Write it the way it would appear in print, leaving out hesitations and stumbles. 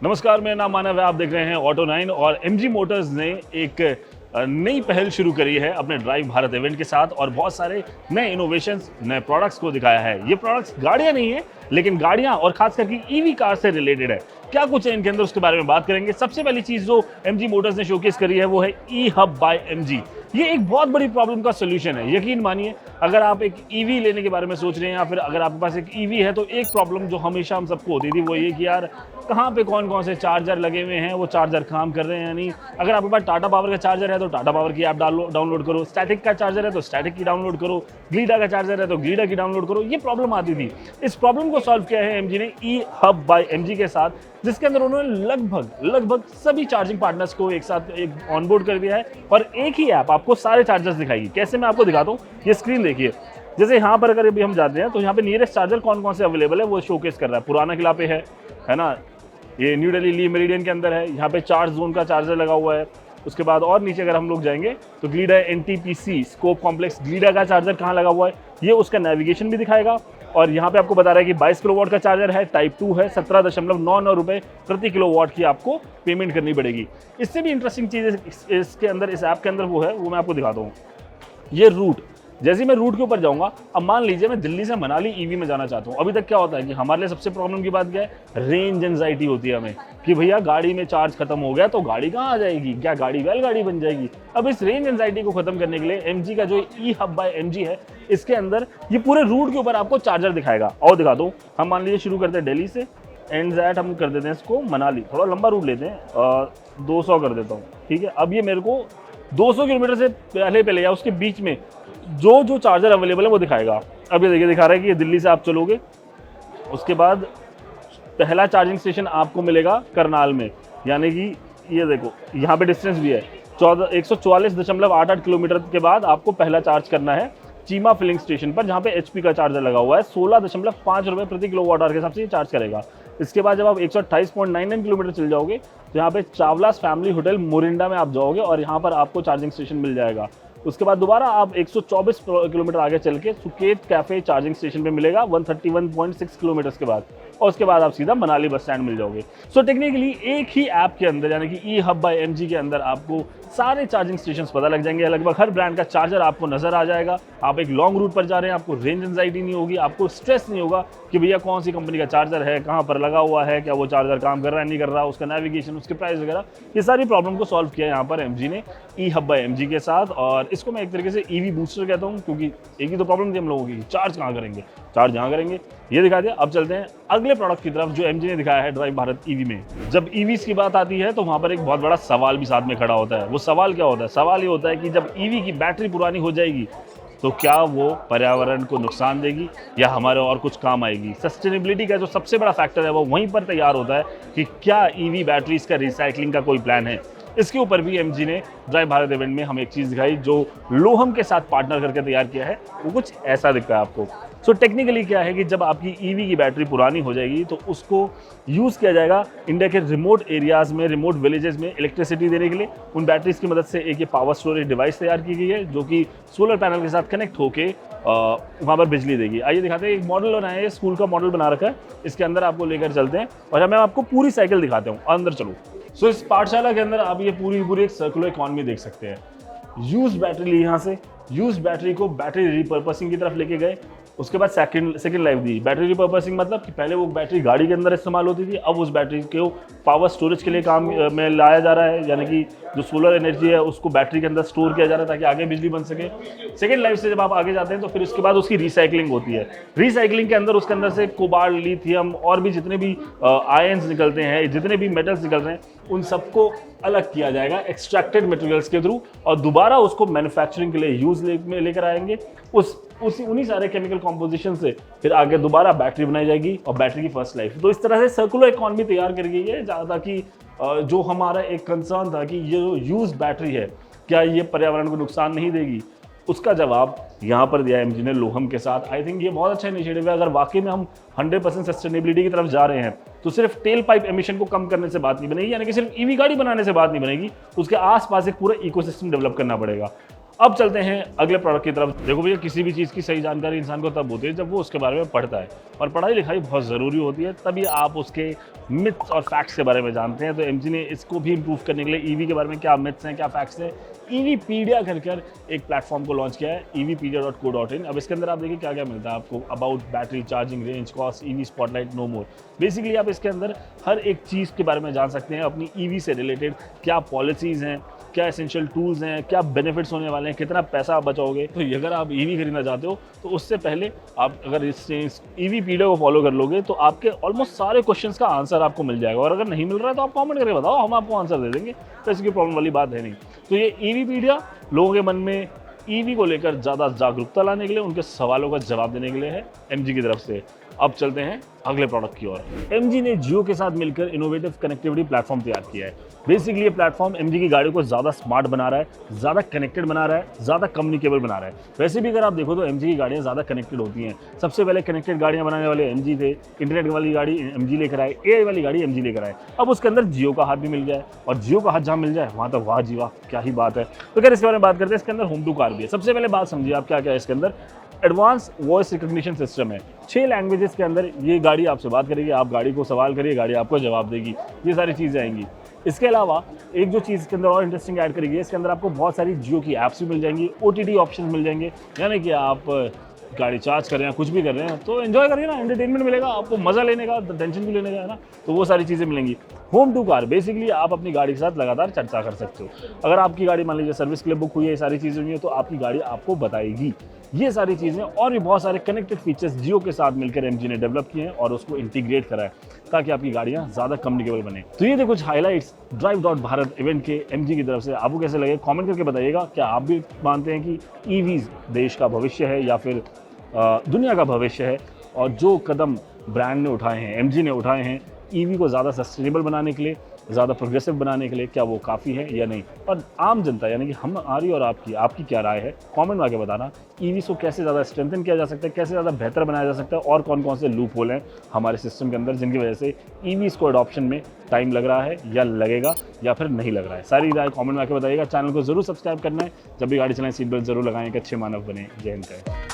नमस्कार, मेरा नाम मानव है। आप देख रहे हैं ऑटो 9 और एमजी मोटर्स ने एक नई पहल शुरू करी है अपने ड्राइव भारत इवेंट के साथ और बहुत सारे नए इनोवेशंस, नए प्रोडक्ट्स को दिखाया है। ये प्रोडक्ट्स गाड़ियां नहीं है, लेकिन गाड़ियां और खास करके ईवी कार से रिलेटेड है। क्या कुछ है इनके अंदर, उसके बारे में बात करेंगे। सबसे पहली चीज जो एमजी मोटर्स ने शोकेस करी है वो है ई हब बाय एमजी। ये एक बहुत बड़ी प्रॉब्लम का सोल्यूशन है। यकीन मानिए, अगर आप एक ईवी लेने के बारे में सोच रहे हैं या फिर अगर आपके पास एक ईवी है, तो एक प्रॉब्लम जो हमेशा हम सबको होती थी वो ये कि यार कहाँ पे कौन कौन से चार्जर लगे हुए हैं, वो चार्जर काम कर रहे हैं या नहीं। अगर आपके पास टाटा पावर का चार्जर है तो टाटा पावर की ऐप डाउनलोड करो, स्टैटिक का चार्जर है तो स्टैटिक की डाउनलोड करो, ग्लीडा का चार्जर है तो ग्लीडा की डाउनलोड करो। ये प्रॉब्लम आती थी। इस प्रॉब्लम को सॉल्व किया है एमजी ने ई हब बाय एमजी के साथ, जिसके अंदर उन्होंने लगभग सभी चार्जिंग पार्टनर्स को एक साथ एक ऑनबोर्ड कर दिया है और एक ही ऐप आपको सारे चार्जर्स दिखाएगी। कैसे, मैं आपको दिखाता हूँ। ये स्क्रीन देखिए। जैसे यहाँ पर अगर अभी हम जाते हैं तो यहाँ पे नियरेस्ट चार्जर कौन कौन से अवेलेबल है वो शोकेस कर रहा है। पुराना किला पे है ना, ये न्यू दिल्ली ली मेरिडियन के अंदर है। यहाँ पे चार्ज जोन का चार्जर लगा हुआ है। उसके बाद और नीचे अगर हम लोग जाएंगे तो ग्लीडा एनटीपीसी स्कोप कॉम्प्लेक्स ग्लीडा का चार्जर कहाँ लगा हुआ है, ये उसका नेविगेशन भी दिखाएगा। और यहाँ पे आपको बता रहा है कि 22 किलोवाट का चार्जर है, टाइप 2 है, 17.99 रुपये प्रति किलोवाट की आपको पेमेंट करनी पड़ेगी। इससे भी इंटरेस्टिंग चीज़ इसके अंदर, इस ऐप के अंदर वो है, वो मैं आपको दिखाता हूँ। ये रूट, जैसे मैं रूट के ऊपर जाऊंगा, अब मान लीजिए मैं दिल्ली से मनाली ईवी में जाना चाहता हूँ। अभी तक क्या होता है कि हमारे लिए सबसे प्रॉब्लम की बात क्या है, रेंज एंजाइटी होती है हमें कि भैया गाड़ी में चार्ज खत्म हो गया तो गाड़ी कहाँ आ जाएगी, क्या गाड़ी बैलगाड़ी बन जाएगी। अब इस रेंज एंजाइटी को खत्म करने के लिए एमजी का जो ई हब बाय एमजी है, इसके अंदर ये पूरे रूट के ऊपर आपको चार्जर दिखाएगा। और दिखा दो, हम मान लीजिए शुरू करते हैं दिल्ली से, एंड दैट हम कर देते हैं इसको मनाली, थोड़ा लंबा रूट लेते हैं, 200 कर देता हूँ, ठीक है। अब ये मेरे को 200 किलोमीटर से पहले या उसके बीच में जो चार्जर अवेलेबल है वो दिखाएगा। अब ये देखिए, दिखा रहा है कि ये दिल्ली से आप चलोगे, उसके बाद पहला चार्जिंग स्टेशन आपको मिलेगा करनाल में, यानी कि ये देखो यहाँ पे डिस्टेंस भी है 144.88 किलोमीटर के बाद आपको पहला चार्ज करना है चीमा फिलिंग स्टेशन पर, जहाँ पे एचपी का चार्जर लगा हुआ है। 16.5 रुपये प्रति किलोवाट आवर के हिसाब से ये चार्ज करेगा। इसके बाद जब आप 128.99 किलोमीटर चल जाओगे तो यहाँ पे चावलास फैमिली होटल मोरिंडा में आप जाओगे और यहाँ पर आपको चार्जिंग स्टेशन मिल जाएगा। उसके बाद दोबारा आप 124 किलोमीटर आगे चल के सुकेत कैफे चार्जिंग स्टेशन पे मिलेगा 131.6 किलोमीटर के बाद, और उसके बाद आप सीधा मनाली बस स्टैंड मिल जाओगे। सो टेक्निकली एक ही ऐप के अंदर, यानी कि ई हब बाय एमजी के अंदर आपको सारे चार्जिंग स्टेशंस पता लग जाएंगे। लगभग हर ब्रांड का चार्जर आपको नजर आ जाएगा। आप एक लॉन्ग रूट पर जा रहे हैं, आपको रेंज एंजाइटी नहीं होगी, आपको स्ट्रेस नहीं होगा कि भैया कौन सी कंपनी का चार्जर है, कहाँ पर लगा हुआ है, क्या वो चार्जर काम कर रहा है नहीं कर रहा, उसका नेविगेशन, उसके प्राइस वगैरह, ये सारी प्रॉब्लम को सॉल्व किया यहाँ पर एमजी ने ई हब बाय एमजी के साथ। और इसको मैं एक तरीके से ईवी बूस्टर कहता हूँ, क्योंकि एक ही तो प्रॉब्लम थी हम लोगों की, चार्ज कहाँ करेंगे, चार्ज यहाँ करेंगे। ये दिखा दिया। अब चलते हैं अगले प्रोडक्ट की तरफ जो एमजी ने दिखाया है ड्राइव भारत ईवी में। जब ईवीज की बात आती है तो वहां पर एक बहुत बड़ा सवाल भी साथ में खड़ा होता है। वो सवाल क्या होता है? सवाल ये होता है कि जब ईवी की बैटरी पुरानी हो जाएगी तो क्या वो पर्यावरण को नुकसान देगी या हमारे और कुछ काम आएगी। सस्टेनेबिलिटी का जो सबसे बड़ा फैक्टर है वो वहीं पर तैयार होता है कि क्या ईवी बैटरीज का रिसाइकलिंग का कोई प्लान है। इसके ऊपर भी एमजी ने ड्राइव भारत इवेंट में हमें एक चीज़ दिखाई जो लोहम के साथ पार्टनर करके तैयार किया है। वो कुछ ऐसा दिखता है आपको। सो टेक्निकली क्या है कि जब आपकी ईवी की बैटरी पुरानी हो जाएगी तो उसको यूज़ किया जाएगा इंडिया के रिमोट एरियाज़ में, रिमोट विलेजेस में इलेक्ट्रिसिटी देने के लिए। उन बैटरीज की मदद से एक ये पावर स्टोरेज डिवाइस तैयार की गई है जो कि सोलर पैनल के साथ कनेक्ट होकर वहाँ पर बिजली देगी। आइए दिखाते हैं, एक मॉडल बनाया है, स्कूल का मॉडल बना रखा है। इसके अंदर आपको लेकर चलते हैं और मैं आपको पूरी साइकिल दिखाता हूँ। अंदर चलो। सो इस पाठशाला के अंदर आप ये पूरी एक सर्कुलर इकॉनमी देख सकते हैं। यूज बैटरी ली, यहाँ से यूज बैटरी को बैटरी रिपर्पसिंग की तरफ लेके गए। उसके बाद सेकंड लाइफ दी। बैटरी रिपर्पसिंग मतलब कि पहले वो बैटरी गाड़ी के अंदर इस्तेमाल होती थी, अब उस बैटरी को पावर स्टोरेज के लिए काम में लाया जा रहा है, यानी कि जो सोलर एनर्जी है उसको बैटरी के अंदर स्टोर किया जा रहा है ताकि आगे बिजली बन सके। सेकेंड लाइफ से जब आप आगे जाते हैं तो फिर उसके बाद उसकी रिसाइकलिंग होती है। रिसाइकलिंग के अंदर उसके अंदर से कोबाल्ट, लिथियम और भी जितने भी आयन्स निकलते हैं, जितने भी मेटल्स निकल रहे हैं, उन सबको अलग किया जाएगा एक्सट्रैक्टेड मटेरियल्स के थ्रू और दोबारा उसको मैन्युफैक्चरिंग के लिए यूज में लेकर आएंगे। उन्हीं सारे केमिकल कॉम्पोजिशन से फिर आगे दोबारा बैटरी बनाई जाएगी और बैटरी की फर्स्ट लाइफ। तो इस तरह से सर्कुलर इकॉनमी तैयार कर गई है, ताकि जो हमारा एक कंसर्न था कि ये जो यूज बैटरी है क्या ये पर्यावरण को नुकसान नहीं देगी, उसका जवाब यहाँ पर दिया एमजी ने लोहम के साथ। आई थिंक ये बहुत अच्छा इनिशिएटिव है। अगर वाकई में हम 100% सस्टेनेबिलिटी की तरफ जा रहे हैं तो सिर्फ टेल पाइप एमिशन को कम करने से बात नहीं बनेगी, यानी कि सिर्फ ईवी गाड़ी बनाने से बात नहीं बनेगी, उसके आसपास एक पूरा इकोसिस्टम डेवलप करना पड़ेगा। अब चलते हैं अगले प्रोडक्ट की तरफ। देखो भैया, किसी भी चीज़ की सही जानकारी इंसान को तब होती है जब वो उसके बारे में पढ़ता है, और पढ़ाई लिखाई बहुत ज़रूरी होती है, तभी आप उसके मिथ्स और फैक्ट्स के बारे में जानते हैं। तो एमजी ने इसको भी इम्प्रूव करने के लिए ईवी के बारे में क्या मिथ्स हैं, क्या फैक्ट्स हैं, ईवीपीडिया कर एक प्लेटफॉर्म को लॉन्च किया है, evpedia.co.in। अब इसके अंदर आप देखिए क्या क्या मिलता है आपको, about battery, charging range, cost, EV spotlight, no more. Basically आप इसके अंदर हर एक चीज़ के बारे में जान सकते हैं, अपनी ईवी से रिलेटेड क्या पॉलिसीज़ हैं, क्या एसेंशियल टूल्स हैं, क्या बेनिफिट्स होने वाले हैं, कितना पैसा आप बचाओगे। तो अगर आप ईवी खरीदना चाहते हो तो उससे पहले आप अगर इस ईवीपीडिया को फॉलो कर लोगे तो आपके ऑलमोस्ट सारे क्वेश्चंस का आंसर आपको मिल जाएगा, और अगर नहीं मिल रहा है तो आप कमेंट करके बताओ, हम आपको आंसर दे देंगे। तो इसकी प्रॉब्लम वाली बात है नहीं। तो ये ईवीपीडिया लोगों के मन में ईवी को लेकर ज़्यादा जागरूकता लाने के लिए, उनके सवालों का जवाब देने के लिए है एमजी की तरफ से। अब चलते हैं अगले प्रोडक्ट की ओर। एमजी ने जियो के साथ मिलकर इनोवेटिव कनेक्टिविटी प्लेटफॉर्म तैयार किया है। बेसिकली ये प्लेटफॉर्म एमजी की गाड़ियों को ज़्यादा स्मार्ट बना रहा है, ज़्यादा कनेक्टेड बना रहा है, ज़्यादा कम्युनिकेबल बना रहा है। वैसे भी अगर आप देखो तो एमजी की गाड़ियाँ ज़्यादा कनेक्टेड होती हैं। सबसे पहले कनेक्टेड गाड़ियाँ बनाने वाले एमजी थे, इंटरनेट वाली गाड़ी एमजी लेकर आए, एआई वाली गाड़ी एमजी लेकर आए। अब उसके अंदर जियो का हाथ भी मिल जाए, और जियो का हाथ जहाँ मिल जाए वहाँ तो वाह जी वाह, क्या ही बात है। तो अगर इसके बारे में बात करते हैं, इसके अंदर होम टू कार भी है। सबसे पहले बात समझिए आप क्या क्या है इसके अंदर। एडवांस वॉइस रिकग्निशन सिस्टम है, 6 लैंग्वेजेस के अंदर ये गाड़ी आपसे बात करेगी, आप गाड़ी को सवाल करिए, गाड़ी आपको जवाब देगी, ये सारी चीज़ें आएंगी। इसके अलावा एक जो चीज़ इसके अंदर और इंटरेस्टिंग ऐड करेगी, इसके अंदर आपको बहुत सारी जियो की ऐप्स भी मिल जाएंगी, ओटीटी ऑप्शन मिल जाएंगे, यानी कि आप गाड़ी चार्ज कर रहे हैं, कुछ भी कर रहे हैं तो एंजॉय करिए ना, एंटरटेनमेंट मिलेगा आपको, मज़ा लेने का, टेंशन भी लेने का, है ना। तो वो सारी चीज़ें मिलेंगी। होम टू कार, बेसिकली आप अपनी गाड़ी के साथ लगातार चर्चा कर सकते हो। अगर आपकी गाड़ी मान लीजिए सर्विस के लिए बुक हुई है, ये सारी चीज़ें हुई है, तो आपकी गाड़ी आपको बताएगी। ये सारी चीज़ें और भी बहुत सारे कनेक्टेड फीचर्स जियो के साथ मिलकर एमजी ने डेवलप किए हैं और उसको इंटीग्रेट करा है, ताकि आपकी गाड़ियाँ ज़्यादा कम्युनिकेबल बने। तो ये थे कुछ हाइलाइट्स ड्राइव.भारत इवेंट के एमजी की तरफ से। आपको कैसे लगे कमेंट करके बताइएगा। क्या आप भी मानते हैं कि ईवीज देश का भविष्य है या फिर दुनिया का भविष्य है, और जो कदम ब्रांड ने उठाए हैं, एमजी ने उठाए हैं ईवी को ज़्यादा सस्टेनेबल बनाने के लिए, ज़्यादा प्रोग्रेसिव बनाने के लिए, क्या वो काफ़ी है या नहीं। और आम जनता यानी कि हमारी और आपकी क्या राय है, कमेंट में आके बताना। ईवी को कैसे ज़्यादा स्ट्रेंथन किया जा सकता है, कैसे ज़्यादा बेहतर बनाया जा सकता है, और कौन कौन से लूप होल हैं हमारे सिस्टम के अंदर जिनकी वजह से ईवीज को अडॉप्शन में टाइम लग रहा है या लगेगा या फिर नहीं लग रहा है। सारी राय कमेंट में आके बताइएगा। चैनल को जरूर सब्सक्राइब करना है। जब भी गाड़ी चलाएं सीट बेल्ट जरूर लगाएं, एक अच्छे मानव बने। जय हिंद।